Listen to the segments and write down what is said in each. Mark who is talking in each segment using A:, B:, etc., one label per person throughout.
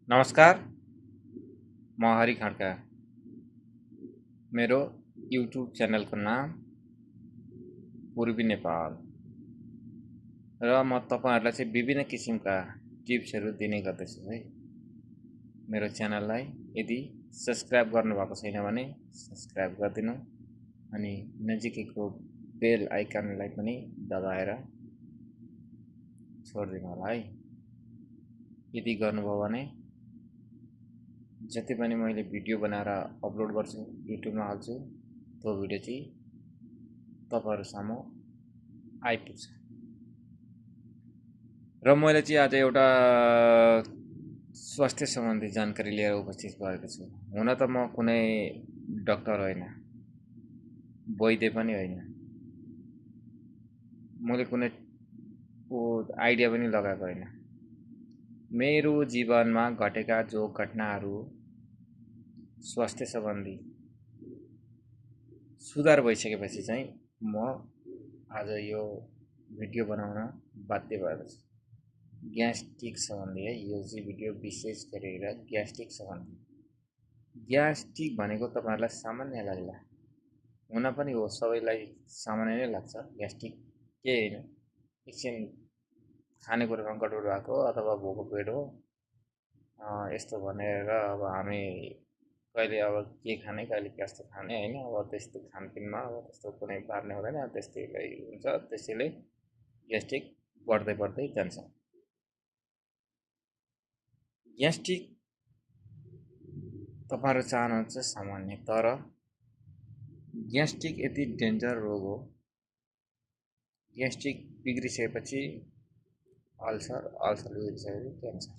A: नमस्कार, म हरि खड्का। मेरो युट्युब च्यानलको नाम पूर्वी नेपाल र म तपाईहरुलाई चाहिँ विभिन्न किसिमका टिप्सहरू दिने गर्दछु है। मेरो च्यानललाई यदि सब्स्क्राइब गर्नुभएको छैन भने सब्स्क्राइब गरिदिनु अनि नजिकैको बेल आइकनलाई पनि दबाएर छोडिदिनु होला है। यदि गर्नुभयो भने जति पनि मैले भिडियो बनाएर अपलोड गर्छु युट्युबमा हाल्छु त्यो भिडियो चाहिँ तपाईहरुसम्म आइपुग्छ। र मैले चाहिँ आज एउटा स्वास्थ्य सम्बन्धी जानकारी लिएर उपस्थित भएको छु। हुन त म कुनै डाक्टर होइन, वैद्य पनि होइन, मैले कुनै आइडिया पनि लगाएको होइन। मेरो जीवनमा घटेका जो घटनाहरू स्वास्थ्य सम्बन्धी सुधार भइसकेपछि चाहिँ म आज यो भिडियो बनाउन बाध्य भएको छु। ग्यास्ट्रिक सम्बन्धी है, यो चाहिँ भिडियो विशेष गरेर ग्यास्ट्रिक सम्बन्धी। ग्यास्ट्रिक भनेको तपाईहरुलाई सामान्य लाग्ला, हुन पनि हो, सबैलाई सामान्य नै लाग्छ। ग्यास्ट्रिक के होइन, एकछिन खानेकुरामा गडबड भएको अथवा भोको पेट हो यस्तो भनेर अब हामी कहिले अब के खाने कहिले कस्तो खाने होइन, अब त्यस्तो खानपिनमा अब त्यस्तो कुनै पार्ने हुँदैन, त्यस्तैलाई हुन्छ। त्यसैले ग्यास्ट्रिक बढ्दै बढ्दै जान्छ। ग्यास्ट्रिक तपाईहरु चाहनुहुन्छ सामान्य, तर ग्यास्ट्रिक यति डेन्जर रोग हो। ग्यास्ट्रिक बिग्रिसकेपछि अल्सर, अल्सर बिग्रिसकेपछि क्यान्सर,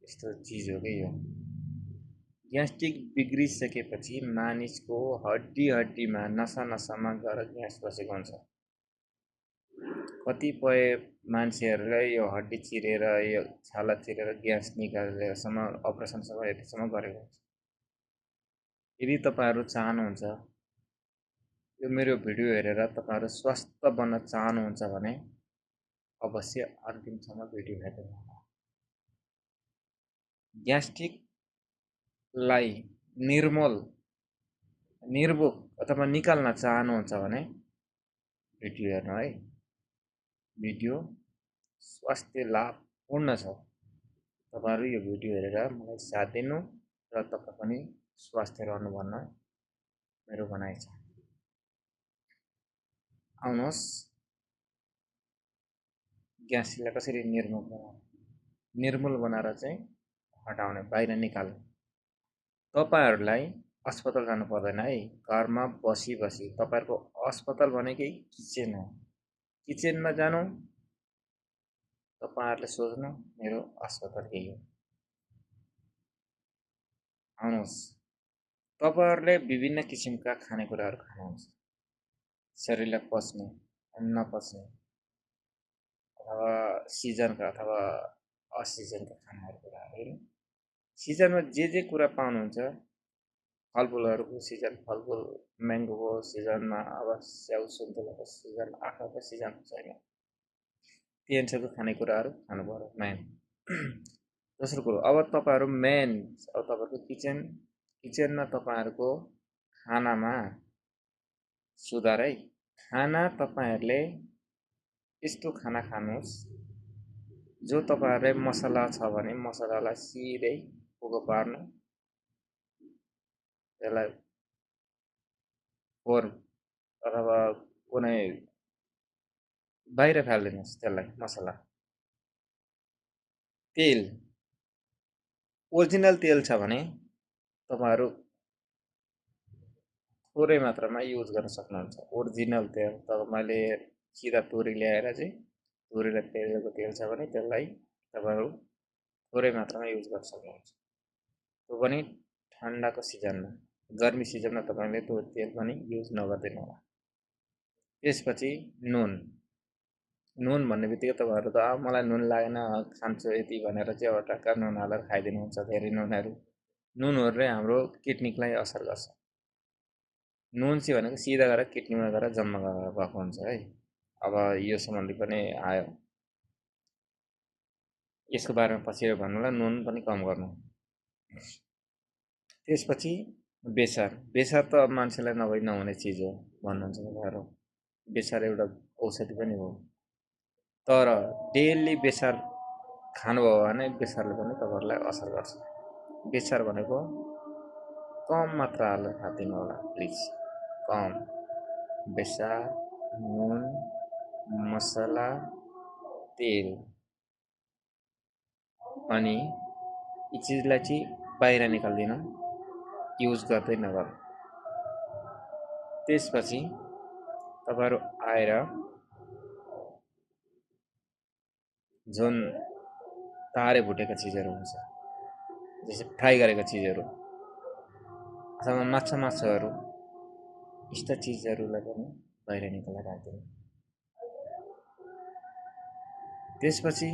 A: यस्तो चिज हो कि यो। ग्यास्ट्रिक बिग्रिसकेपछि मानिसको हड्डी हड्डीमा नसा नसामा गएर ग्यास बसेको हुन्छ। कतिपय मान्छेहरूलाई यो हड्डी चिरेर यो छाला चिरेर ग्यास निकालेरसम्म अपरेसनसम्म यतिसम्म गरेको हुन्छ। यदि तपाईहरु चाहनुहुन्छ यो मेरो भिडियो हेरेर तपाईहरु स्वस्थ बन्न चाहनुहुन्छ भने अवश्य अन्तिमसम्म भिडियो हेर्नु होला। ग्यास्ट्रिकलाई निर्मुख अथवा निकाल्न चाहनुहुन्छ भने भिडियो हेर्नु है। भिडियो स्वास्थ्य लाभपूर्ण छ। तपाईहरु यो भिडियो हेरेर मलाई साथ दिनु र तपाई पनि स्वास्थ्य रहनु भन्न मेरो भनाइ छ। आउनुहोस् ग्यास्ट्रिकलाई कसरी निर्मूल बनाएर चाहिँ हटाउने, बाहिर निकाल्ने। तपाईहरुलाई अस्पताल जानु पर्दैन है। घरमा बसी बसी तपाईहरुको अस्पताल भनेकै किचन हो। किचनमा जानु, तपाईहरुले सोच्नु मेरो अस्पताल यही हो। आउनुहोस्, तपाईहरुले विभिन्न किसिमका खानेकुराहरू खानुहुन्छ, शरीरलाई पच्ने नपच्ने अथवा सिजनका अथवा असिजनका खानेकुराहरू। सिजनमा जे कुरा पाउनुहुन्छ, फलफुलहरूको सिजन, फलफुल म्याङ्गोको सिजनमा अब स्याउ सुन्तलाको सिजन, आँखाको सिजन छैन, ती अनुसारको खानेकुराहरू खानु पर्यो मेन। दोस्रो कुरो, अब तपाईहरु मेन अब तपाईहरुको किचनमा तपाईहरुको खानामा सुधार है। खाना तपाईहरुले यस्तो खाना खानुहोस् जो तपाईहरुले मसला छ भने मसलालाई सिधै पोको पार्नु, त्यसलाई फोर अथवा कुनै बाहिर फालिदिनुहोस् त्यसलाई मसला। तेल ओरिजिनल तेल छ भने तपाईहरु थोरै मात्रामा युज गर्न सक्नुहुन्छ। ओरिजिनल तेल तपाईले सिधा तोरी ल्याएर चाहिँ तोरी र तेलको तेल छ भने त्यसलाई तपाईहरु थोरै मात्रामा युज गर्न सक्नुहुन्छ। त्यो पनि ठन्डाको सिजनमा, गर्मी सिजनमा तपाईले त्यो तेल पनि युज नगर्दिनु होला। त्यसपछि नुन भन्ने बित्तिकै तपाईहरु त मलाई नुन लागेन खान्छु यति भनेर चाहिँ अब टक्क नुन हालेर खाइदिनुहुन्छ धेरै नुनहरू। नुनहरूले हाम्रो किडनीलाई असर गर्छ। नुन चाहिँ भनेको सिधा गएर किडनीमा गएर जम्मा भएको हुन्छ है। अब यो सम्बन्धी पनि आयो। यसको बारेमा पछि भन्नुलाई नुन पनि कम गर्नु। त्यसपछि बेसार। बेसार त मान्छेलाई नभई नहुने चिज हो भन्नुहुन्छ तपाईँहरू। बेसार एउटा औषधि पनि हो, तर डेली बेसार खानुभयो भने बेसारले पनि तपाईँहरूलाई असर गर्छ। बेसार भनेको कम मात्रा हालेर खादिनु होला प्लिज, कम। बेसार, नुन, मसला, तेल, अनि यी चिजलाई चाहिँ बाहिर निकाल्दिनु, युज गर्दै नगर। त्यसपछि तपाईँहरू आएर जुन तारे भुटेका चिजहरू हुन्छ, जस्तै फ्राई गरेका चिजहरू अथवा माछाहरू, यस्ता चिजहरूलाई पनि बाहिर निकालेर राख्दिनु। त्यसपछि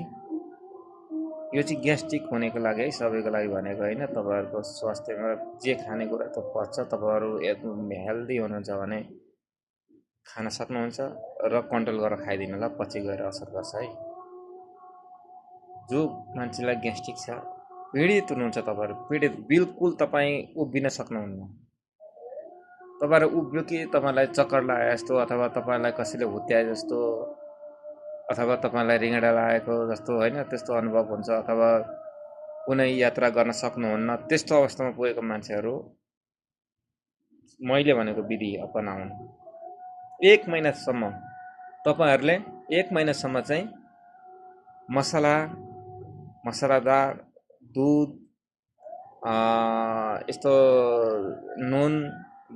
A: यो चाहिँ ग्यास्ट्रिक हुनेको लागि है, सबैको लागि भनेको होइन। तपाईँहरूको स्वास्थ्यमा जे खानेकुरा त पच्छ, तपाईँहरू एकदम हेल्दी हुनुहुन्छ भने खान सक्नुहुन्छ र कन्ट्रोल गरेर खाइदिनु होला, पछि गएर असर गर्छ है। जो मान्छेलाई ग्यास्ट्रिक छ, पीडित हुनुहुन्छ तपाईँहरू, पीडित, बिल्कुल तपाईँ उभिन सक्नुहुन्न। तपाईँहरू उभियो कि तपाईँलाई चक्कर लागेको जस्तो, अथवा तपाईँलाई कसैले हुत्याए जस्तो, अथवा तपाईँलाई रिङ्गडा लागेको जस्तो होइन, त्यस्तो अनुभव हुन्छ, अथवा कुनै यात्रा गर्न सक्नुहुन्न, त्यस्तो अवस्थामा पुगेको मान्छेहरू मैले भनेको विधि अपनाउनु। 1 महिनासम्म तपाईँहरूले 1 महिनासम्म चाहिँ मसलादार दुध, यस्तो नुन,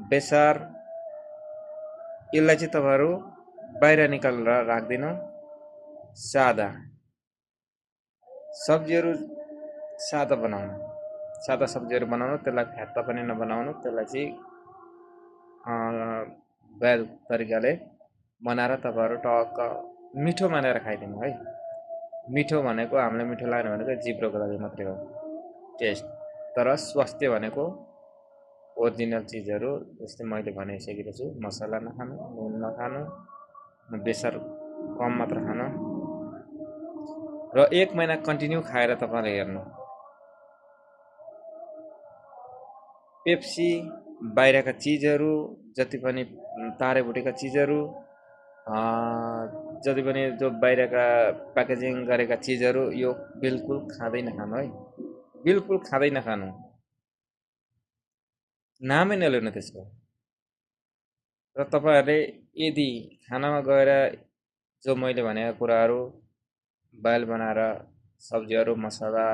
A: बेसार, यसलाई चाहिँ तपाईँहरू बाहिर निकालेर राख्दिनु। सादा सब्जीहरू सादा बनाउनु, सादा सब्जीहरू बनाउनु, त्यसलाई फ्याट्टा पनि नबनाउनु, त्यसलाई चाहिँ वेल तरिकाले बनाएर तपाईँहरू टक्क मिठो मानेर खाइदिनु है। मिठो भनेको हामीलाई मिठो लाग्ने भनेको जिब्रोको लागि मात्रै हो, टेस्ट। तर स्वास्थ्य भनेको ओरिजिनल चिजहरू, जस्तै मैले भनिसकेको छु, मसला नखानु, नुन नखानु, बेसार कम मात्र खानु, र 1 महिना कन्टिन्यू खाएर तपाईँले हेर्नु। पेप्सी, बाहिरका चिजहरू, जति पनि तारे भुटेका चिजहरू, जति पनि जो बाहिरका प्याकेजिङ गरेका चिजहरू, यो बिल्कुल खाँदै नखानु है, बिल्कुल खाँदै नखानु, नामै नलिनु त्यसको। र तपाईँहरूले यदि खानामा गएर जो मैले भनेका कुराहरू बाइल बनाएर, सब्जीहरू, मसला,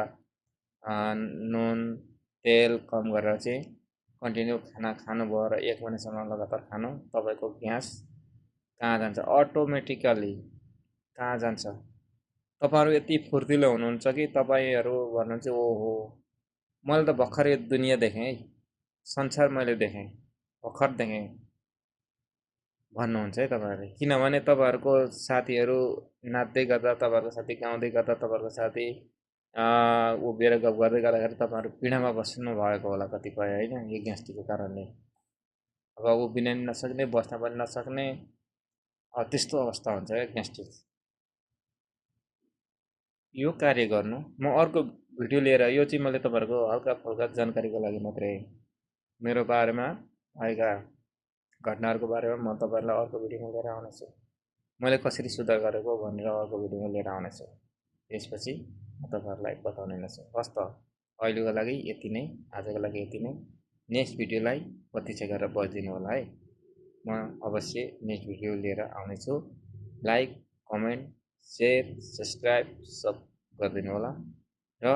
A: नुन, तेल कम गरेर चाहिँ कन्टिन्यू खाना खानुभयो र 1 महिनासम्म लगातार खानु, तपाईँको ग्यास कहाँ जान्छ, अटोमेटिकली कहाँ जान्छ। तपाईँहरू यति फुर्तिलो हुनुहुन्छ कि तपाईँहरू भन्नुहुन्छ ओहो मैले त भर्खर यो दुनियाँ देखेँ है, संसार मैले देखेँ, भर्खर देखेँ भन्नुहुन्छ है तपाईँहरूले। किनभने तपाईँहरूको साथीहरू नाच्दै गर्दा, तपाईँहरूको साथी गाउँदै गर्दा, तपाईँहरूको साथी उभिएर गफ गर्दै गर्दाखेरि तपाईँहरू पीडामा बस्नु भएको होला कतिपय होइन, यो ग्यास्ट्रिकको कारणले। अब उभिन पनि नसक्ने, बस्न पनि नसक्ने, त्यस्तो अवस्था हुन्छ क्या ग्यास्ट्रिक। यो कार्य गर्नु। म अर्को भिडियो लिएर, यो चाहिँ मैले तपाईँहरूको हल्का फुल्का जानकारीको लागि मात्रै, मेरो बारेमा आएका घटनाहरूको बारेमा म तपाईँहरूलाई अर्को भिडियोमा लिएर आउनेछु। मैले कसरी सुधार गरेको भनेर अर्को भिडियोमा लिएर आउनेछु। त्यसपछि म तपाईँहरूलाई बताउने नै छु। हस् त, अहिलेको लागि यति नै, आजको लागि यति नै। नेक्स्ट भिडियोलाई प्रतीक्षा गरेर बसिदिनु होला है। म अवश्य नेक्स्ट भिडियो लिएर आउनेछु। लाइक, कमेन्ट, सेयर, सब्सक्राइब सब गरिदिनु होला। र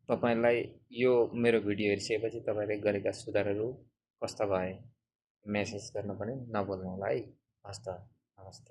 A: तपाईँलाई यो मेरो भिडियो हेरिसकेपछि तपाईँले गरेका सुधारहरू कस्ता भए मेसेज गर्न पनि नभुल्नु होला है। हस् त, नमस्ते।